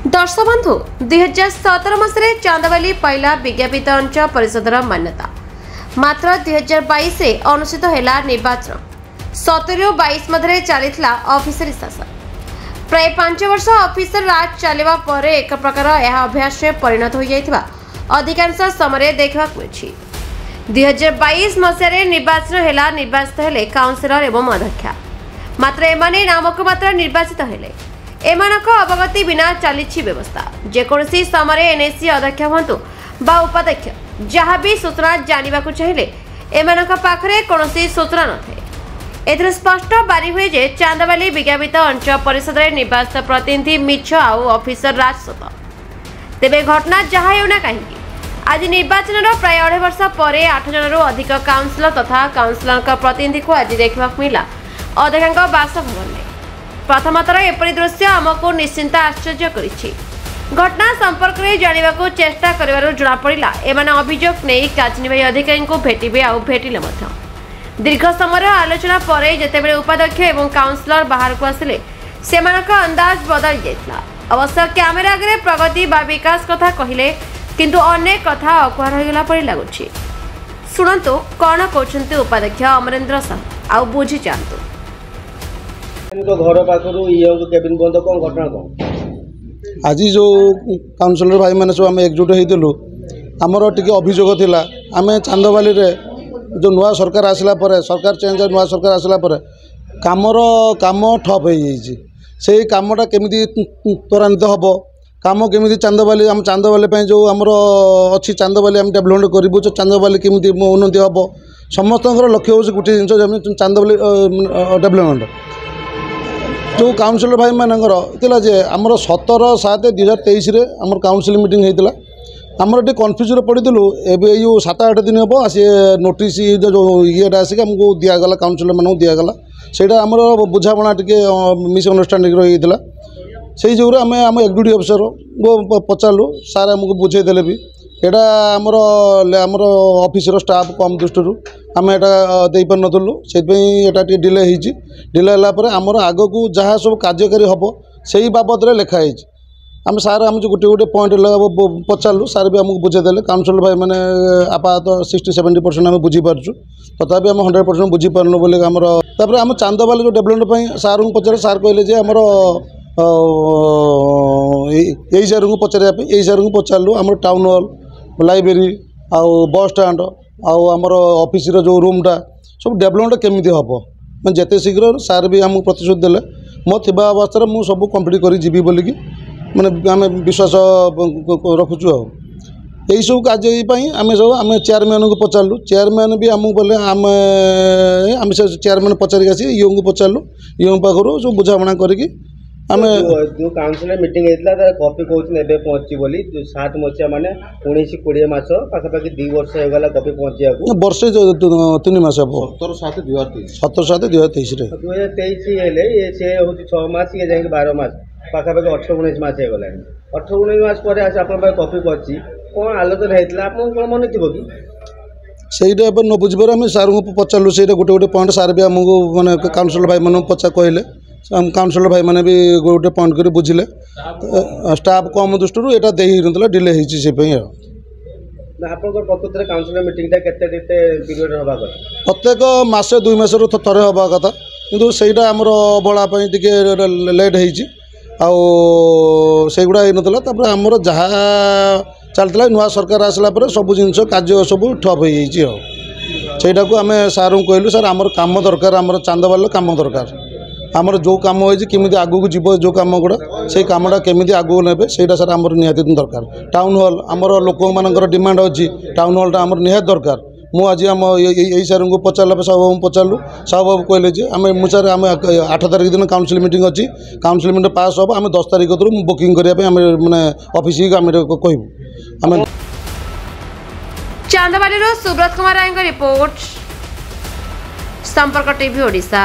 दर्शक बंधु 2017 मसीह चांदावाली पहला विज्ञापित अंचल परिषदर मान्यता मात्र 2022 अनुष्ठित है निर्वाचन 17-22 मध्य चली ऑफिसरी शासन प्राय 5 वर्ष ऑफिसर राज चलवा पर एक प्रकार यह अभ्यास परिणत हो जाइथिबा अधिकांश समय देखा मिली 2022 मसीह निर्वाचन है निर्वाचित हेले काउंसिलर एवं अध्यक्षा मात्र एमाने नामक मात्र निर्वाचित हेले एमानक अवगति बिना चली व्यवस्था जेकोसी समय एनएससी अध्यक्ष हूँ बा उपाध्यक्ष जहाँ भी सूचना जानवा चाहिए एमानक पाखरे कौनसी सूचना न थे एथरे स्पष्ट बारी हुए जे चांदावाली विज्ञापित अंचल परिषद निर्वाचित प्रतिनिधि मिछ आउ ऑफिसर राज सत तेबे घटना जहाँ होना कहीं आज निर्वाचन प्राय 2.5 वर्ष पर 8 जन अधिक काउंसिलर तथा काउंसिलर प्रतिनिधि को आज देखा मिला अध्यक्ष बासभवन में प्रथमतर एपरी दृश्य आमको निश्चिंत आश्चर्य करिछि घटना संपर्क में जानवा को चेष्टा करिवारु जणा पड़िला एमाने अभियोग नै कार्यनिर्वाही अधिकारी को भेटिबे आ भेटिले मध्य दीर्घ समय आलोचना पर जेतेबेले उपाध्यक्ष एवं काउंसिलर बाहर को आसिले सेमानक अंदाज बदल जाइतला अवश्य कैमेरा आगे प्रगति बा विकास कथा कहिले किंतु अनेक कथा अकुहा रहिगला परि लागुछि सुनंतु कोन कहउछन्ते उपाध्यक्ष अमरेंद्र साहू आ बुझी जानतु घर पाखरु केबिन बंद कौन घटना कौन आज जो काउंसिलर भाई मैंने सब आम एकजुट होइलु आमर टिके अभियोग थिला आमे चांदवाली रे जो नुआ सरकार आसला पर सरकार चेंज नुआ सरकार आसला पर काम ठप हो जाइए से कामटा केमिति त्वरान्वित हम काम केमिति चांदवाली आम चांदवाली जो आमर अच्छी चांदवाली आम डेभलपमेंट करूँ चांदवाली केमिति उन्नति हम समस्त लक्ष्य हूँ गोटे जिन चांदवाली डेभलपमेंट जो काउंसिलर भाई मानकर जे आमर 17/7/2023 आमर काउंसिल मीटिंग होता आमर टे कन्फ्यूज पड़ू एवं जो 7-8 दिन हम सी नोटिस जो ये आसिक आमको दिगला काउंसिलर मानक दिगला सेटा आमर बुझाणा टे मिसअंडरस्टांडिंग रही से जो आम आम एक्जिक्यूटिव अफिसर को पचारू सार आमको बुझेदे भी एटा आमर आमर ऑफिसर स्टाफ कम दृष्टि आम एटा दे पार नथुलु से डिले है आमर आग को जहाँ सब कार्यकारी हम से बाबद लिखाई आम सार आम गोटे गोटे पॉइंट पचारू सार भी आमको बुझेदे काउंसिलर भाई मैंने आपात 60-70% आम बुझीपार्चु तथापि आम 100% बुझीपारनु बोले आमर आम चांदवाली जो डेभलपमेंट सार को पचारे सार कहले आमर यही सार को पचारे यही सार को पचारू आम टाउन हॉल लाइब्रेरी आउ बस स्टाण्ड आमर ऑफिस जो रूमटा सब डेभलपमेंट केमिति हम मैं जिते शीघ्र सार भी आमको प्रतिश्रुति देले मो थिबा अवस्था मु सब कंप्लीट करी जीवी बोलिकी मैंने आम विश्वास रखुचु यही सब कार्य आम सब आम चेयरमैन को पचारू चेयरमैन भी आमको बोले आम से चेयरमैन पचारिक आसी ईओ को पचारू ईओ पाखर सब बुझाणा करके आम जो काउंसिलर मीटिंग होता कॉपी कहते हैं पहुँची बोली 7 मसीहा माने 19-20 मास पाखापाखि 2 वर्ष होगा कॉपी पहुँचा वर्षे 3 मास हम 17/7/2023 से हूँ 6 मास ये जाए 12 मास पाखापाखि 18-19 मास होगा 18-19 मास पर आस आप कॉपी पहुँची कौन आलोचना होता है आप कौन मन थी कि सहीटा न बुझीपार आम सार को पचारू से गोटे गोटे पॉइंट सार भी आमको मैंने काउंसिलर भाई मैंने पचा कहले काउंसिलर भाई मैंने भी गोटे पॉइंट कर बुझिले स्टाफ कम दृष्टि यहाँ दे ना डिले होती प्रकृत काउंसिलर मीटिंग पीरियड हवा प्रत्येक मसे 2 मास थे हवा कथा किंतु सहीटा आमर अवहेला टिके लेट होगुड़ा होता आमर जहाँ चलता नुआ सरकार आसला सब जिनस कार्य सब ठप हो जाटा को आम सार को कहलु सार आमर काम दरकार आमर चांदवाल काम दरकार आमर जो कम होमी आगू जीव जो कम गुड़ा से कमटा केमी आगू ने सर आमर निहाती दरकार टाउन हॉल आमर लोक मान डिमांड अच्छी टाउन हॉलटा आमर निहाती दरकार मु आज आम यही सार को पचारा साहू पचारू साहू बाबू कहले आम मुझे आम 8 तारिख दिन काउंसिल मीटिंग अच्छी काउंसिल मीटिंग पास हम आम 10 तारिख बुकिंग करने मैंने ऑफिस कहूँ चांदवाली सुब्रत कुमार राय रिपोर्ट संपर्क टीवी ओडिशा।